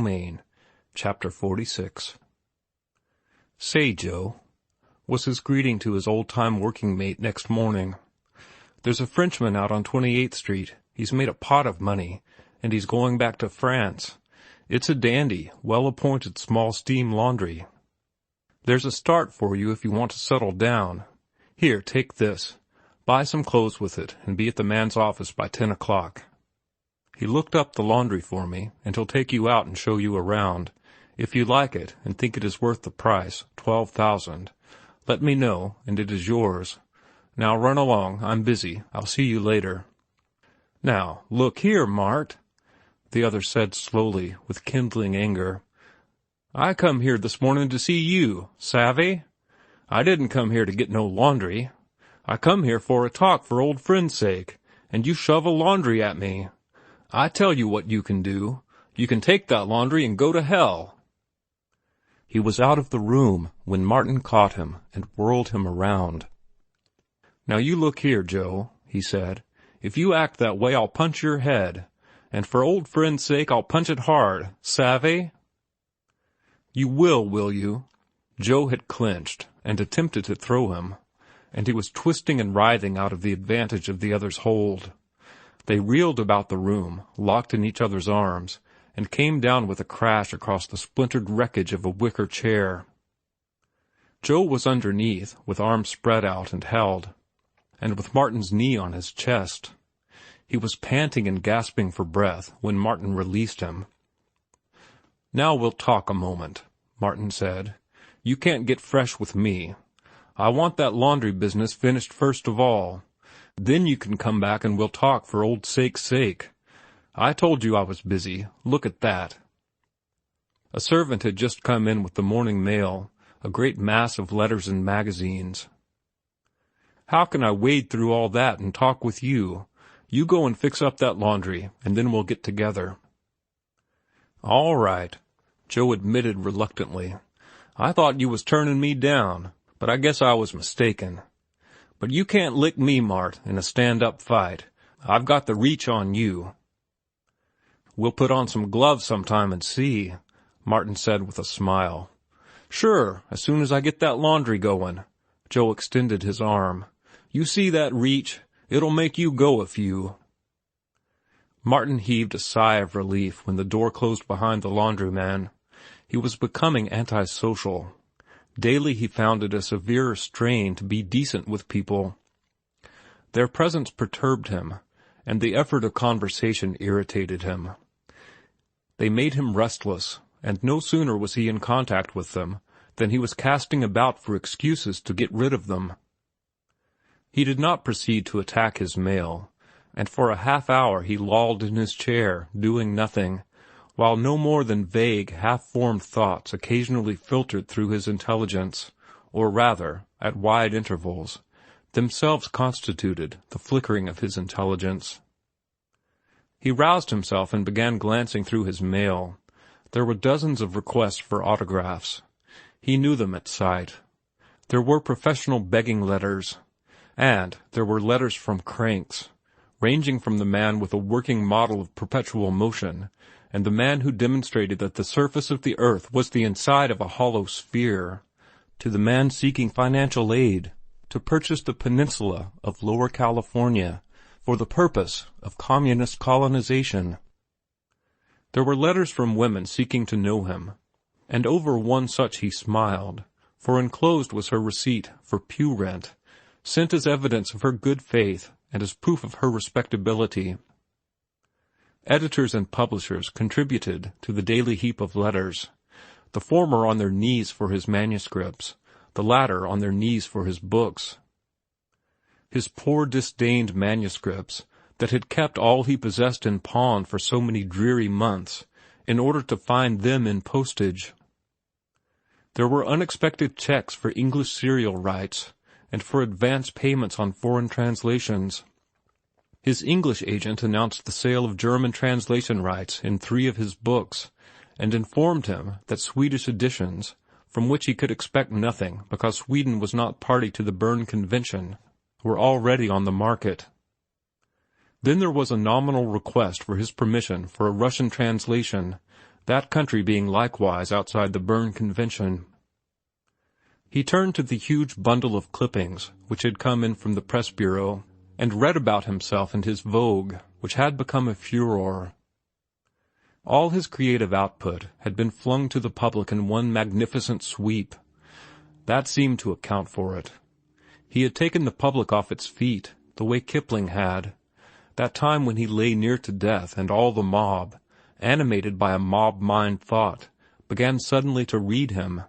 Maine, Chapter 46. "Say, Joe," was his greeting to his old-time working mate next morning. "There's a Frenchman out on 28th Street. He's made a pot of money, and he's going back to France. It's a dandy, well-appointed small steam laundry. There's a start for you if you want to settle down. Here, take this. Buy some clothes with it, and be at the man's office by 10 o'clock. He looked up the laundry for me, and he'll take you out and show you around. If you like it, and think it is worth the price, 12,000, let me know, and it is yours. Now run along, I'm busy. I'll see you later." "Now, look here, Mart," the other said slowly, with kindling anger. "I come here this morning to see you, savvy? I didn't come here to get no laundry. I come here for a talk for old friend's sake, and you shove a laundry at me. I tell you what you can do. You can take that laundry and go to hell." He was out of the room when Martin caught him and whirled him around. "Now you look here, Joe," he said. "If you act that way, I'll punch your head. And for old friend's sake, I'll punch it hard, savvy?" "You will you?" Joe had clinched and attempted to throw him, and he was twisting and writhing out of the advantage of the other's hold. They reeled about the room, locked in each other's arms, and came down with a crash across the splintered wreckage of a wicker chair. Joe was underneath, with arms spread out and held, and with Martin's knee on his chest. He was panting and gasping for breath when Martin released him. "Now we'll talk a moment," Martin said. "You can't get fresh with me. I want that laundry business finished first of all. Then you can come back and we'll talk for old sake's sake. I told you I was busy. Look at that." A servant had just come in with the morning mail, a great mass of letters and magazines. "How can I wade through all that and talk with you? You go and fix up that laundry, and then we'll get together." "All right," Joe admitted reluctantly. "I thought you was turning me down, but I guess I was mistaken. But you can't lick me, Mart, in a stand-up fight. I've got the reach on you." "We'll put on some gloves sometime and see," Martin said with a smile. "Sure, as soon as I get that laundry going." Joe extended his arm. "You see that reach? It'll make you go a few." Martin heaved a sigh of relief when the door closed behind the laundryman. He was becoming antisocial. Daily he found it a severer strain to be decent with people. Their presence perturbed him, and the effort of conversation irritated him. They made him restless, and no sooner was he in contact with them than he was casting about for excuses to get rid of them. He did not proceed to attack his mail, and for a half-hour he lolled in his chair, doing nothing, while no more than vague, half-formed thoughts occasionally filtered through his intelligence, or rather, at wide intervals, themselves constituted the flickering of his intelligence. He roused himself and began glancing through his mail. There were dozens of requests for autographs. He knew them at sight. There were professional begging letters, and there were letters from cranks, ranging from the man with a working model of perpetual motion, and the man who demonstrated that the surface of the earth was the inside of a hollow sphere, to the man seeking financial aid to purchase the peninsula of Lower California for the purpose of communist colonization. There were letters from women seeking to know him, and over one such he smiled, for enclosed was her receipt for pew rent, sent as evidence of her good faith and as proof of her respectability. Editors and publishers contributed to the daily heap of letters, the former on their knees for his manuscripts, the latter on their knees for his books. His poor disdained manuscripts, that had kept all he possessed in pawn for so many dreary months, in order to find them in postage. There were unexpected checks for English serial rights, and for advance payments on foreign translations. His English agent announced the sale of German translation rights in 3 of his books, and informed him that Swedish editions, from which he could expect nothing because Sweden was not party to the Berne Convention, were already on the market. Then there was a nominal request for his permission for a Russian translation that country being likewise outside the Berne Convention. He turned to the huge bundle of clippings which had come in from the press bureau, and read about himself and his vogue, which had become a furor. All his creative output had been flung to the public in one magnificent sweep. That seemed to account for it. He had taken the public off its feet, the way Kipling had, that time when he lay near to death and all the mob, animated by a mob-mind thought, began suddenly to read him.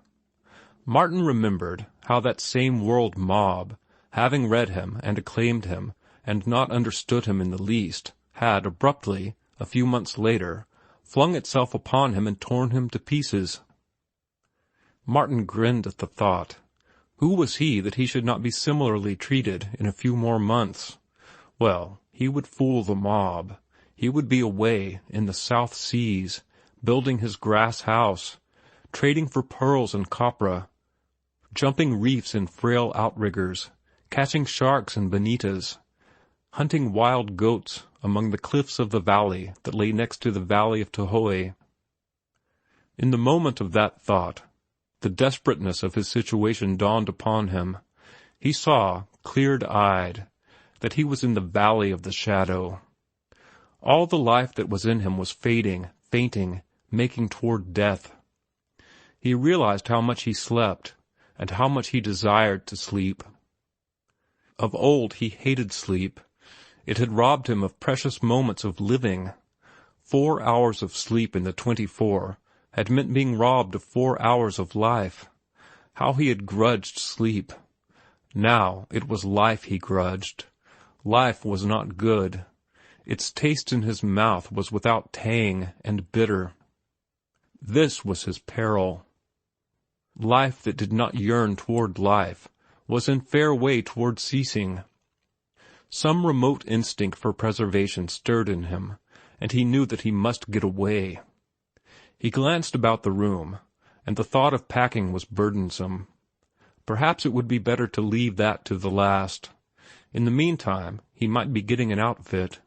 Martin remembered how that same world mob, having read him and acclaimed him, and not understood him in the least, had abruptly, a few months later, flung itself upon him and torn him to pieces. Martin grinned at the thought. Who was he that he should not be similarly treated in a few more months? Well, he would fool the mob. He would be away in the South Seas, building his grass house, trading for pearls and copra, jumping reefs in frail outriggers, catching sharks and bonitas, hunting wild goats among the cliffs of the valley that lay next to the valley of Tahoe. In the moment of that thought, the desperateness of his situation dawned upon him. He saw, cleared-eyed, that he was in the valley of the shadow. All the life that was in him was fading, fainting, making toward death. He realized how much he slept, and how much he desired to sleep. Of old he hated sleep. It had robbed him of precious moments of living. 4 hours of sleep in the 24 had meant being robbed of 4 hours of life. How he had grudged sleep. Now it was life he grudged. Life was not good. Its taste in his mouth was without tang and bitter. This was his peril. Life that did not yearn toward life was in fair way toward ceasing. Some remote instinct for preservation stirred in him, and he knew that he must get away. He glanced about the room, and the thought of packing was burdensome. Perhaps it would be better to leave that to the last. In the meantime, he might be getting an outfit.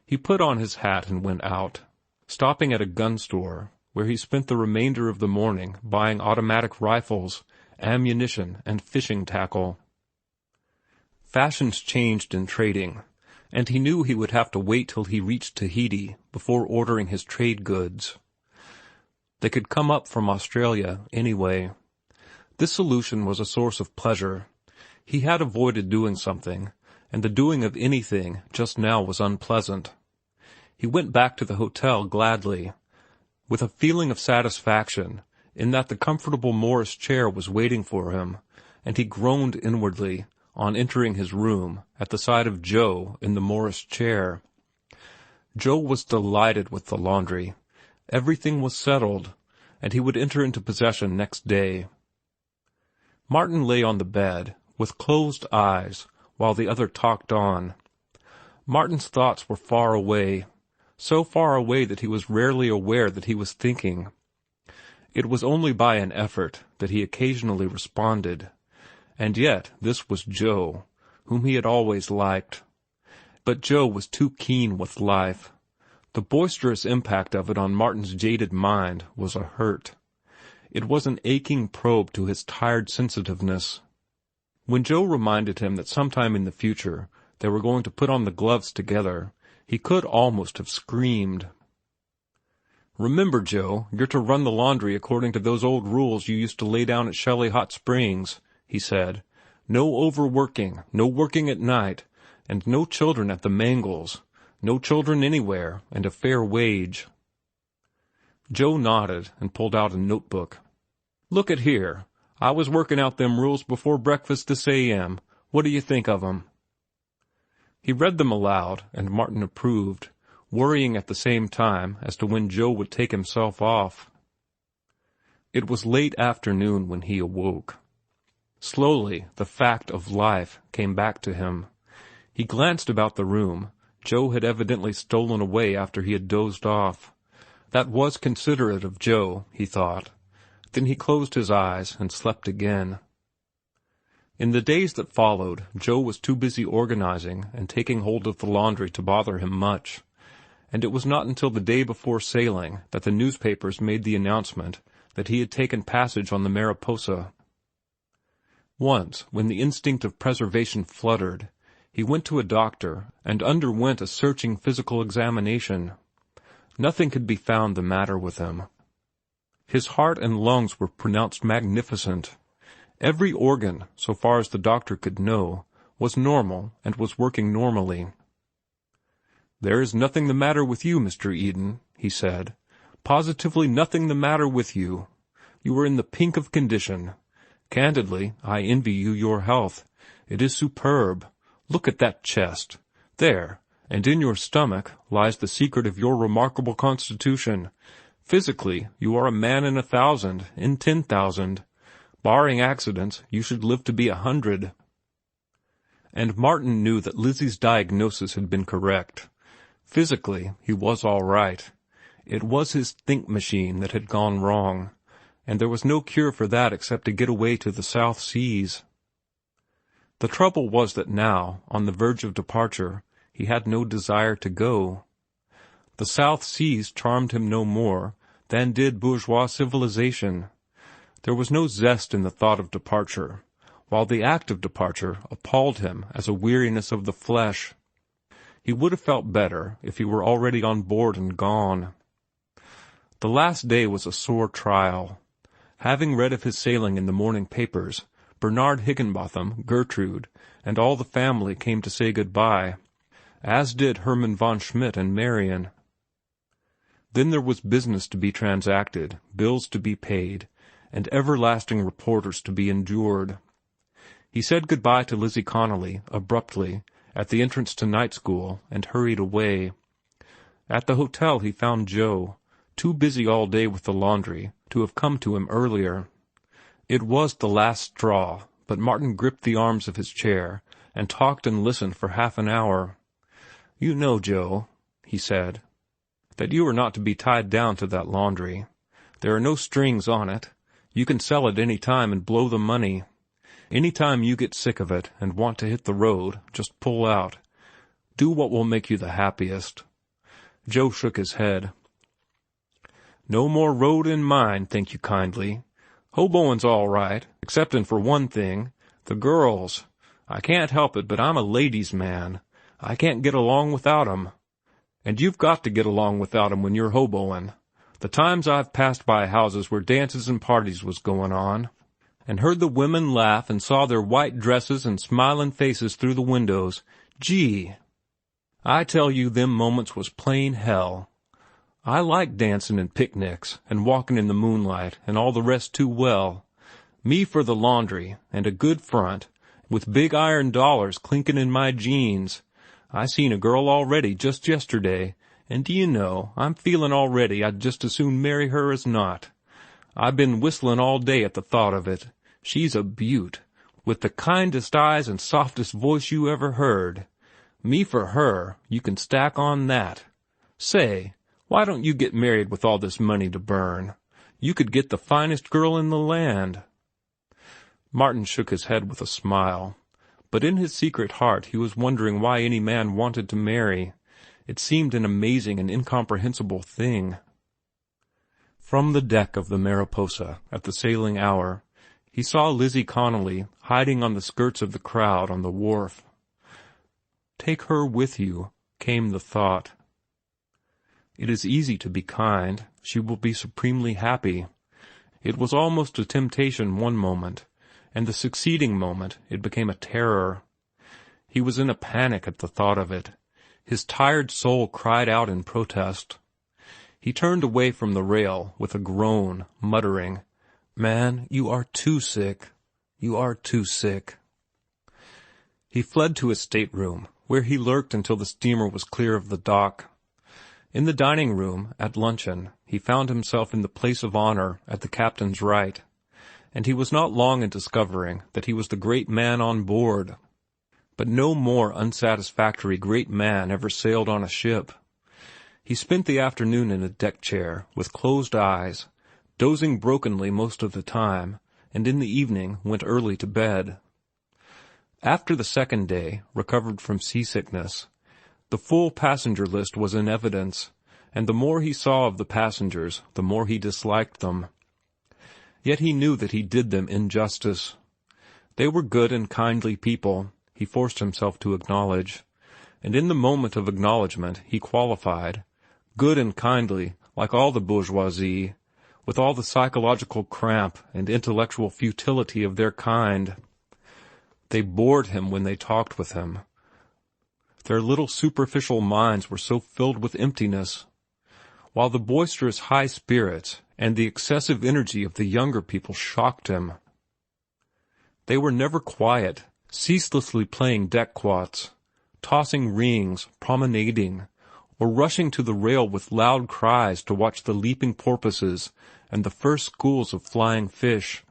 He put on his hat and went out, stopping at a gun store, where he spent the remainder of the morning buying automatic rifles, ammunition, and fishing tackle. Fashions changed in trading, and he knew he would have to wait till he reached Tahiti before ordering his trade goods. They could come up from Australia anyway. This solution was a source of pleasure. He had avoided doing something, and the doing of anything just now was unpleasant. He went back to the hotel gladly, with a feeling of satisfaction in that the comfortable Morris chair was waiting for him, and he groaned inwardly on entering his room at the sight of Joe in the Morris chair. Joe was delighted with the laundry. Everything was settled, and he would enter into possession next day. Martin lay on the bed, with closed eyes, while the other talked on. Martin's thoughts were far away, so far away that he was rarely aware that he was thinking. It was only by an effort that he occasionally responded. And yet this was Joe, whom he had always liked. But Joe was too keen with life. The boisterous impact of it on Martin's jaded mind was a hurt. It was an aching probe to his tired sensitiveness. When Joe reminded him that sometime in the future they were going to put on the gloves together, he could almost have screamed. "Remember, Joe, you're to run the laundry according to those old rules you used to lay down at Shelley Hot Springs," he said. "No overworking, no working at night, and no children at the Mangles. No children anywhere, and a fair wage." Joe nodded and pulled out a notebook. "Look at here. I was working out them rules before breakfast this a.m. What do you think of 'em?" He read them aloud, and Martin approved, worrying at the same time as to when Joe would take himself off. It was late afternoon when he awoke. Slowly, the fact of life came back to him. He glanced about the room. Joe had evidently stolen away after he had dozed off. That was considerate of Joe, he thought. Then he closed his eyes and slept again. In the days that followed, Joe was too busy organizing and taking hold of the laundry to bother him much, and it was not until the day before sailing that the newspapers made the announcement that he had taken passage on the Mariposa. Once, when the instinct of preservation fluttered, he went to a doctor and underwent a searching physical examination. Nothing could be found the matter with him. His heart and lungs were pronounced magnificent. Every organ, so far as the doctor could know, was normal and was working normally. "There is nothing the matter with you, Mr. Eden," he said. "Positively nothing the matter with you. You are in the pink of condition. Candidly, I envy you your health. It is superb. Look at that chest. There, and in your stomach, lies the secret of your remarkable constitution. Physically, you are a man in 1,000, in 10,000. Barring accidents, you should live to be 100. And Martin knew that Lizzie's diagnosis had been correct. Physically, he was all right. It was his think machine that had gone wrong, and there was no cure for that except to get away to the South Seas. The trouble was that now, on the verge of departure, he had no desire to go. The South Seas charmed him no more than did bourgeois civilization. There was no zest in the thought of departure, while the act of departure appalled him as a weariness of the flesh. He would have felt better if he were already on board and gone. The last day was a sore trial. Having read of his sailing in the morning papers, Bernard Higginbotham, Gertrude, and all the family came to say good-bye, as did Hermann von Schmidt and Marion. Then there was business to be transacted, bills to be paid, and everlasting reporters to be endured. He said good-bye to Lizzie Connolly, abruptly, at the entrance to night school, and hurried away. At the hotel he found Joe, too busy all day with the laundry to have come to him earlier. It was the last straw, but Martin gripped the arms of his chair and talked and listened for half an hour. "You know, Joe," he said, "that you are not to be tied down to that laundry. There are no strings on it. You can sell it any time and blow the money. Any time you get sick of it and want to hit the road, just pull out. Do what will make you the happiest." Joe shook his head. "No more road in mine, thank you kindly. Hoboin's all right, exceptin' for one thing, the girls. I can't help it, but I'm a ladies' man. I can't get along without 'em. And you've got to get along without 'em when you're hoboing. The times I've passed by houses where dances and parties was goin' on, and heard the women laugh and saw their white dresses and smilin' faces through the windows, gee! I tell you them moments was plain hell. I like dancin' and picnics, and walkin' in the moonlight, and all the rest too well. Me for the laundry, and a good front, with big iron dollars clinkin' in my jeans. I seen a girl already just yesterday, and do you know, I'm feelin' already I'd just as soon marry her as not. I've been whistlin' all day at the thought of it. She's a beaut, with the kindest eyes and softest voice you ever heard. Me for her, you can stack on that. Say, why don't you get married with all this money to burn? You could get the finest girl in the land." Martin shook his head with a smile, but in his secret heart he was wondering why any man wanted to marry. It seemed an amazing and incomprehensible thing. From the deck of the Mariposa, at the sailing hour, he saw Lizzie Connolly hiding on the skirts of the crowd on the wharf. Take her with you, came the thought. It is easy to be kind. She will be supremely happy. It was almost a temptation one moment, and the succeeding moment it became a terror. He was in a panic at the thought of it. His tired soul cried out in protest. He turned away from the rail with a groan, muttering, "Man, you are too sick. You are too sick." He fled to his stateroom, where he lurked until the steamer was clear of the dock. In the dining room, at luncheon, he found himself in the place of honor at the captain's right, and he was not long in discovering that he was the great man on board. But no more unsatisfactory great man ever sailed on a ship. He spent the afternoon in a deck chair, with closed eyes, dozing brokenly most of the time, and in the evening went early to bed. After the second day, recovered from seasickness, The full passenger list was in evidence, and the more he saw of the passengers, the more he disliked them. Yet he knew that he did them injustice. They were good and kindly people, he forced himself to acknowledge, and in the moment of acknowledgment he qualified, good and kindly, like all the bourgeoisie, with all the psychological cramp and intellectual futility of their kind. They bored him when they talked with him. Their little superficial minds were so filled with emptiness, while the boisterous high spirits and the excessive energy of the younger people shocked him. They were never quiet, ceaselessly playing deck quoits, tossing rings, promenading, or rushing to the rail with loud cries to watch the leaping porpoises and the first schools of flying fish.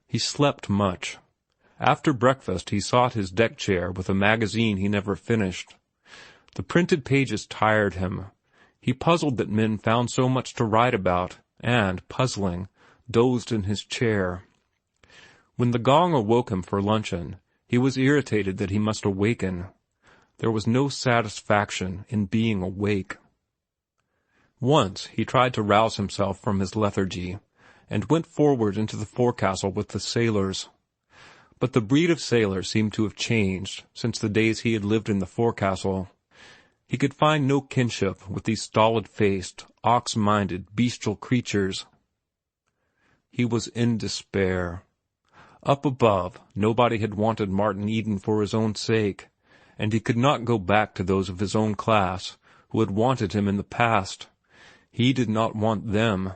He slept much. After breakfast he sought his deck chair with a magazine he never finished. The printed pages tired him. He puzzled that men found so much to write about, and, puzzling, dozed in his chair. When the gong awoke him for luncheon, he was irritated that he must awaken. There was no satisfaction in being awake. Once he tried to rouse himself from his lethargy, and went forward into the forecastle with the sailors. But the breed of sailor seemed to have changed since the days he had lived in the forecastle. He could find no kinship with these stolid-faced, ox-minded, bestial creatures. He was in despair. Up above, nobody had wanted Martin Eden for his own sake, and he could not go back to those of his own class who had wanted him in the past. He did not want them.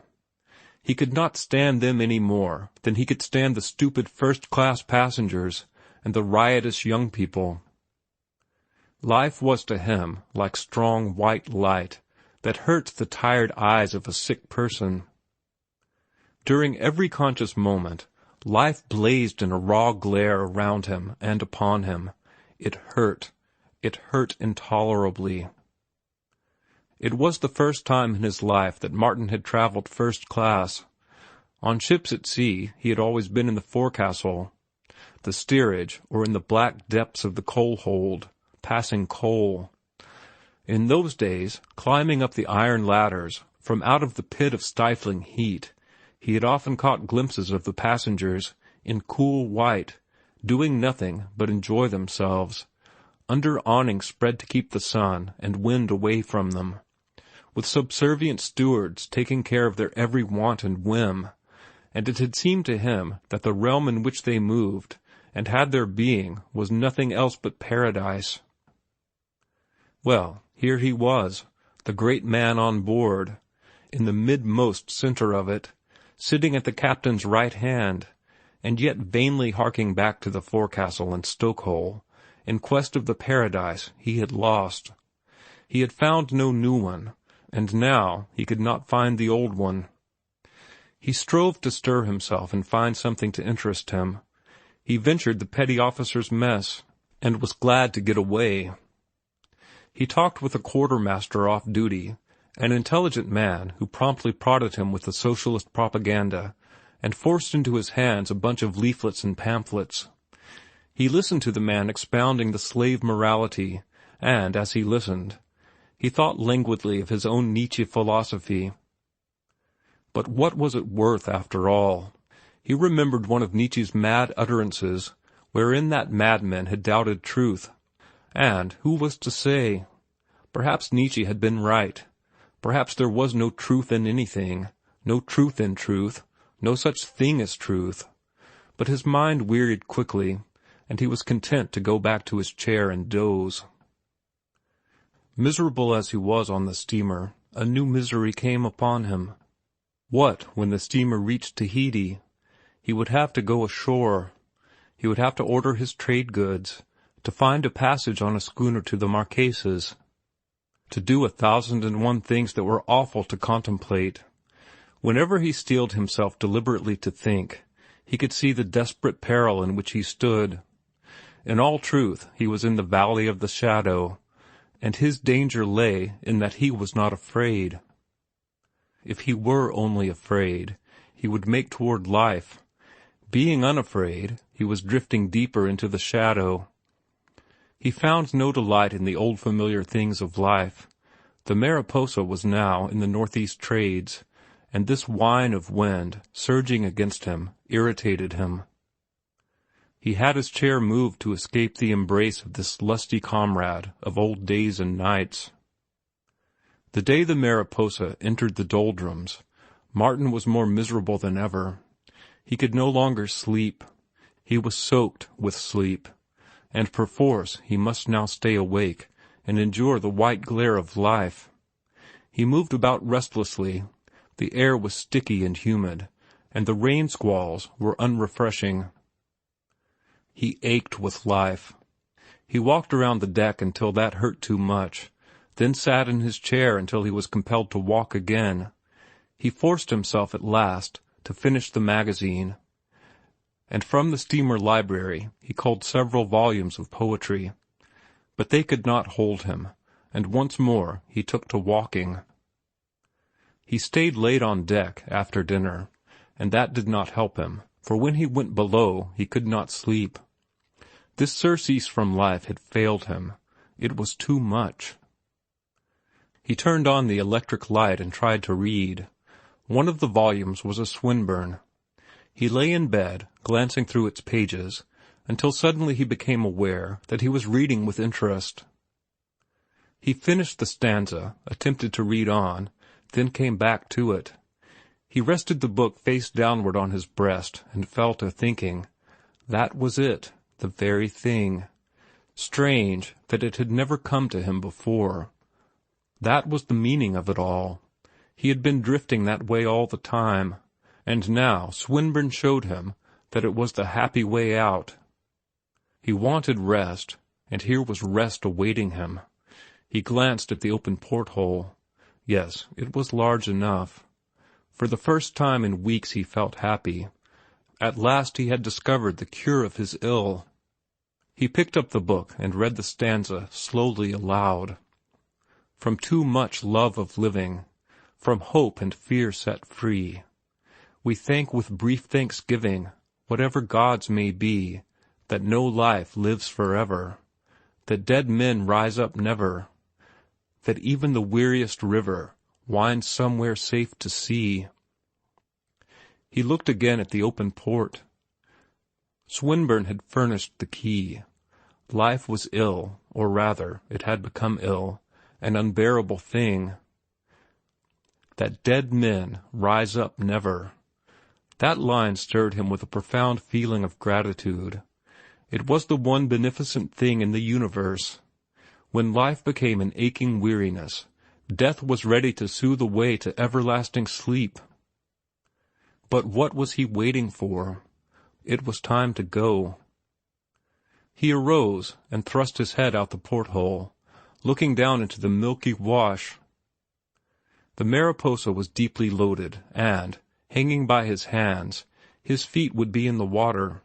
He could not stand them any more than he could stand the stupid first-class passengers and the riotous young people. Life was to him like strong white light that hurts the tired eyes of a sick person. During every conscious moment, life blazed in a raw glare around him and upon him. It hurt. It hurt intolerably. It was the first time in his life that Martin had traveled first class. On ships at sea he had always been in the forecastle, the steerage, or in the black depths of the coal-hold, passing coal. In those days, climbing up the iron ladders, from out of the pit of stifling heat, he had often caught glimpses of the passengers, in cool white, doing nothing but enjoy themselves, under awnings spread to keep the sun and wind away from them, with subservient stewards taking care of their every want and whim, and it had seemed to him that the realm in which they moved and had their being was nothing else but paradise. Well, here he was, the great man on board, in the midmost center of it, sitting at the captain's right hand, and yet vainly harking back to the forecastle and stokehole, in quest of the paradise he had lost. He had found no new one, and now he could not find the old one. He strove to stir himself and find something to interest him. He ventured the petty officer's mess, and was glad to get away. He talked with a quartermaster off duty, an intelligent man who promptly prodded him with the socialist propaganda, and forced into his hands a bunch of leaflets and pamphlets. He listened to the man expounding the slave morality, and, as he listened, he thought languidly of his own Nietzsche philosophy. But what was it worth, after all? He remembered one of Nietzsche's mad utterances, wherein that madman had doubted truth. And who was to say? Perhaps Nietzsche had been right. Perhaps there was no truth in anything, no truth in truth, no such thing as truth. But his mind wearied quickly, and he was content to go back to his chair and doze. Miserable as he was on the steamer, a new misery came upon him. What, when the steamer reached Tahiti? He would have to go ashore. He would have to order his trade goods, to find a passage on a schooner to the Marquesas, to do 1,001 things that were awful to contemplate. Whenever he steeled himself deliberately to think, he could see the desperate peril in which he stood. In all truth, he was in the valley of the shadow, and his danger lay in that he was not afraid. If he were only afraid, he would make toward life. Being unafraid, he was drifting deeper into the shadow. He found no delight in the old familiar things of life. The Mariposa was now in the northeast trades, and this whine of wind, surging against him, irritated him. He had his chair moved to escape the embrace of this lusty comrade of old days and nights. The day the Mariposa entered the doldrums, Martin was more miserable than ever. He could no longer sleep. He was soaked with sleep, and perforce he must now stay awake and endure the white glare of life. He moved about restlessly. The air was sticky and humid, and the rain squalls were unrefreshing. He ached with life. He walked around the deck until that hurt too much, then sat in his chair until he was compelled to walk again. He forced himself at last to finish the magazine, and from the steamer library he culled several volumes of poetry. But they could not hold him, and once more he took to walking. He stayed late on deck after dinner, and that did not help him, for when he went below he could not sleep. This surcease from life had failed him. It was too much. He turned on the electric light and tried to read. One of the volumes was a Swinburne. He lay in bed, glancing through its pages, until suddenly he became aware that he was reading with interest. He finished the stanza, attempted to read on, then came back to it. He rested the book face downward on his breast and fell to thinking. That was it, the very thing. Strange that it had never come to him before. That was the meaning of it all. He had been drifting that way all the time, and now Swinburne showed him that it was the happy way out. He wanted rest, and here was rest awaiting him. He glanced at the open porthole. Yes, it was large enough. For the first time in weeks he felt happy. At last he had discovered the cure of his ill. He picked up the book and read the stanza slowly aloud. From too much love of living, from hope and fear set free, we thank with brief thanksgiving, whatever gods may be, that no life lives forever, that dead men rise up never, that even the weariest river winds somewhere safe to sea. He looked again at the open port. Swinburne had furnished the key. Life was ill, or rather, it had become ill, an unbearable thing. That dead men rise up never. That line stirred him with a profound feeling of gratitude. It was the one beneficent thing in the universe. When life became an aching weariness, death was ready to soothe the way to everlasting sleep. But what was he waiting for? It was time to go. He arose and thrust his head out the porthole, looking down into the milky wash. The Mariposa was deeply loaded, and, hanging by his hands, his feet would be in the water.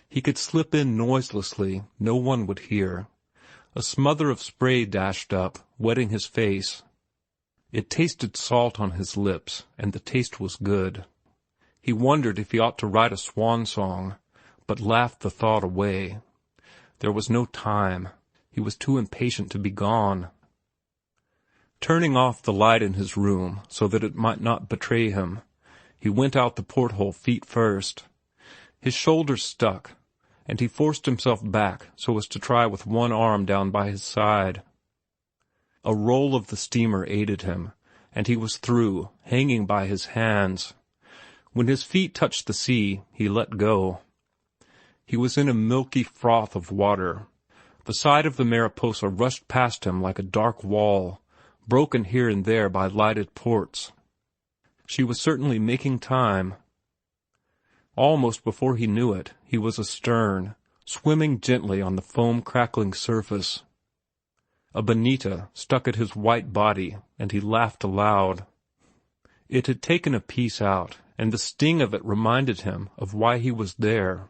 He could slip in noiselessly, no one would hear. A smother of spray dashed up, wetting his face. It tasted salt on his lips, and the taste was good. He wondered if he ought to write a swan song, but laughed the thought away. There was no time. He was too impatient to be gone. Turning off the light in his room so that it might not betray him, he went out the porthole feet first. His shoulders stuck, and he forced himself back so as to try with one arm down by his side. A roll of the steamer aided him, and he was through, hanging by his hands. When his feet touched the sea, he let go. He was in a milky froth of water. The side of the Mariposa rushed past him like a dark wall, broken here and there by lighted ports. She was certainly making time. Almost before he knew it, he was astern, swimming gently on the foam-crackling surface. A bonita stuck at his white body, and he laughed aloud. It had taken a piece out, and the sting of it reminded him of why he was there.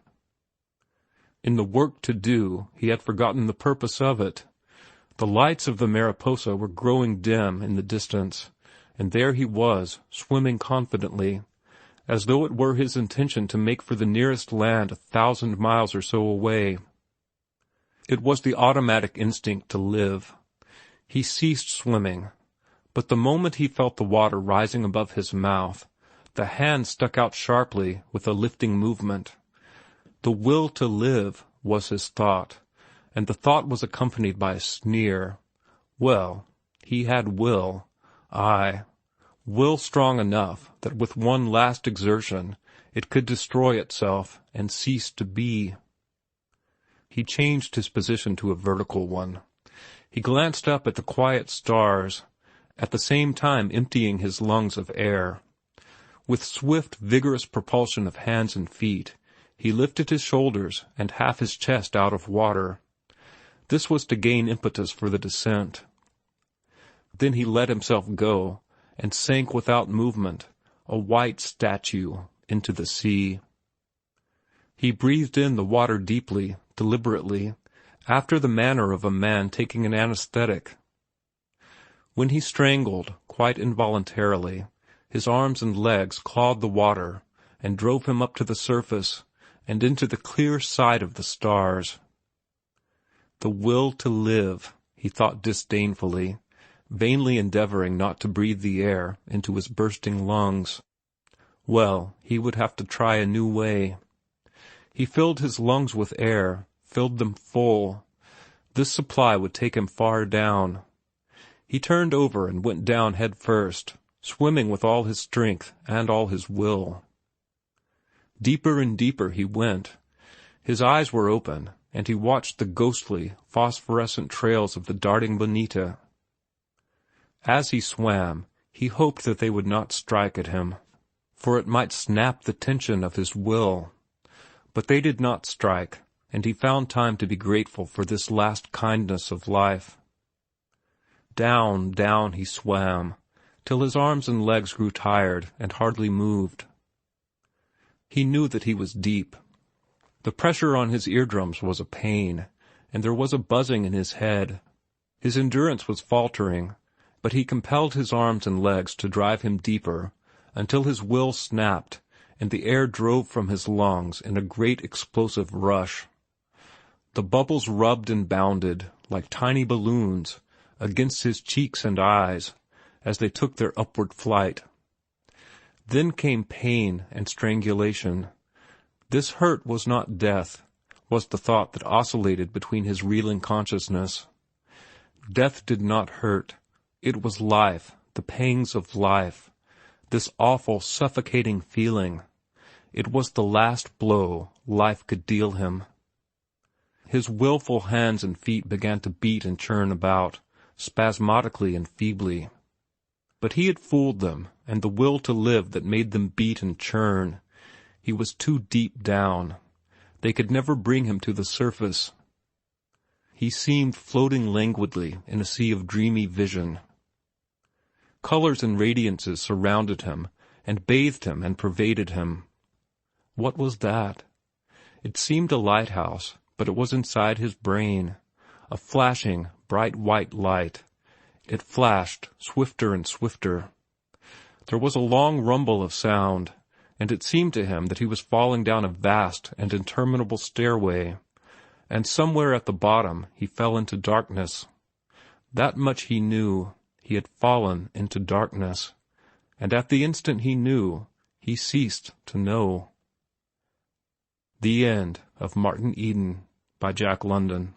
In the work to do, he had forgotten the purpose of it. The lights of the Mariposa were growing dim in the distance, and there he was, swimming confidently, as though it were his intention to make for the nearest land 1,000 miles or so away. It was the automatic instinct to live. He ceased swimming, but the moment he felt the water rising above his mouth, the hand stuck out sharply with a lifting movement. The will to live was his thought, and the thought was accompanied by a sneer. Well, he had will, aye, will strong enough that with one last exertion it could destroy itself and cease to be. He changed his position to a vertical one. He glanced up at the quiet stars, at the same time emptying his lungs of air. With swift, vigorous propulsion of hands and feet, he lifted his shoulders and half his chest out of water. This was to gain impetus for the descent. Then he let himself go and sank without movement, a white statue, into the sea. He breathed in the water deeply, deliberately, after the manner of a man taking an anesthetic. When he strangled, quite involuntarily, his arms and legs clawed the water and drove him up to the surface and into the clear sight of the stars. The will to live, he thought disdainfully, vainly endeavoring not to breathe the air into his bursting lungs. Well, he would have to try a new way. He filled his lungs with air, filled them full. This supply would take him far down. He turned over and went down head first, swimming with all his strength and all his will. Deeper and deeper he went. His eyes were open, and he watched the ghostly, phosphorescent trails of the darting bonita. As he swam, he hoped that they would not strike at him, for it might snap the tension of his will. But they did not strike, and he found time to be grateful for this last kindness of life. Down, down he swam, till his arms and legs grew tired and hardly moved. He knew that he was deep. The pressure on his eardrums was a pain, and there was a buzzing in his head. His endurance was faltering, but he compelled his arms and legs to drive him deeper until his will snapped and the air drove from his lungs in a great explosive rush. The bubbles rubbed and bounded, like tiny balloons, against his cheeks and eyes as they took their upward flight. Then came pain and strangulation. This hurt was not death, was the thought that oscillated between his reeling consciousness. Death did not hurt. It was life, the pangs of life, this awful, suffocating feeling. It was the last blow life could deal him. His willful hands and feet began to beat and churn about, spasmodically and feebly. But he had fooled them, and the will to live that made them beat and churn. He was too deep down. They could never bring him to the surface. He seemed floating languidly in a sea of dreamy vision. Colors and radiances surrounded him, and bathed him and pervaded him. What was that? It seemed a lighthouse, but it was inside his brain, a flashing, bright white light. It flashed swifter and swifter. There was a long rumble of sound, and it seemed to him that he was falling down a vast and interminable stairway, and somewhere at the bottom he fell into darkness. That much he knew. He had fallen into darkness, and at the instant he knew, he ceased to know. The End of Martin Eden by Jack London.